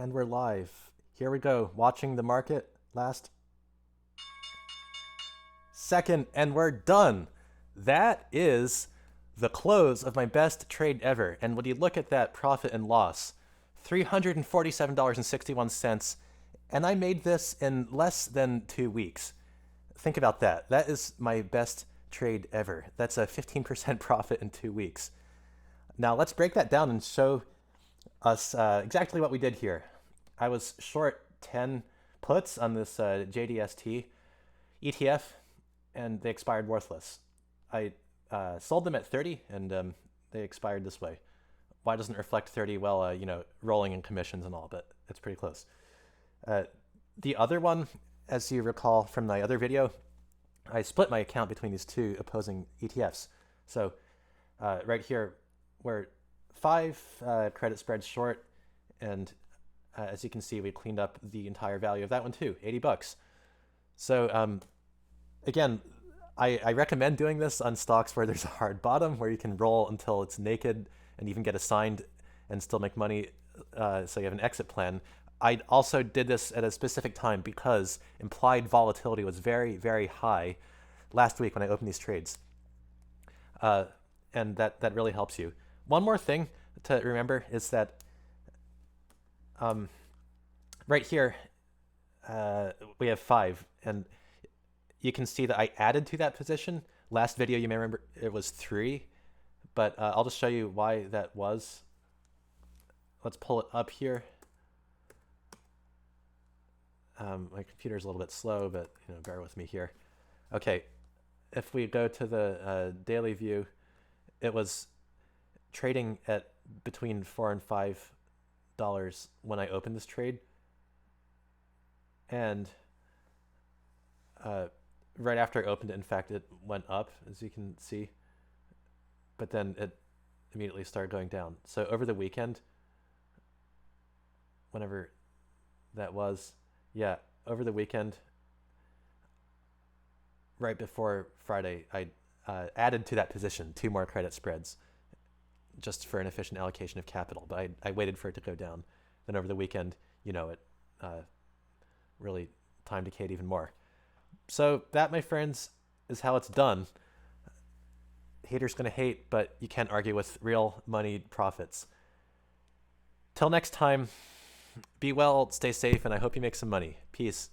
And we're live. Here we go, watching the market last second, and we're done. That is the close of my best trade ever. And when you look at that profit and loss, $347.61, and I made this in less than 2 weeks. Think about that. That is my best trade ever. That's a 15% profit in 2 weeks. Now let's break that down and show us exactly what we did here. I was short 10 puts on this JDST ETF, and they expired worthless. I sold them at 30, and they expired this way. Why doesn't it reflect 30? Well, rolling in commissions and all, but it's pretty close. The other one, as you recall from my other video, I split my account between these two opposing ETFs. So right here, we're 5 credit spreads short, and as you can see, we cleaned up the entire value of that one too, $80. So again, I recommend doing this on stocks where there's a hard bottom, where you can roll until it's naked and even get assigned and still make money, so you have an exit plan. I also did this at a specific time because implied volatility was very, very high last week when I opened these trades. And that really helps you. One more thing to remember is that right here, we have 5, and you can see that I added to that position. Last video, you may remember it was 3, but I'll just show you why that was. Let's pull it up here. My computer's a little bit slow, but bear with me here. Okay, if we go to the daily view, it was trading at between $4 and $5 when I opened this trade, and right after I opened it, in fact, it went up, as you can see, but then it immediately started going down. So over the weekend, whenever that was, yeah, over the weekend, right before Friday, I added to that position 2 more credit spreads just for an efficient allocation of capital. But I waited for it to go down. Then over the weekend, it really time decayed even more. So that, my friends, is how it's done. Haters gonna hate, but you can't argue with real money profits. Till next time, be well, stay safe, and I hope you make some money. Peace.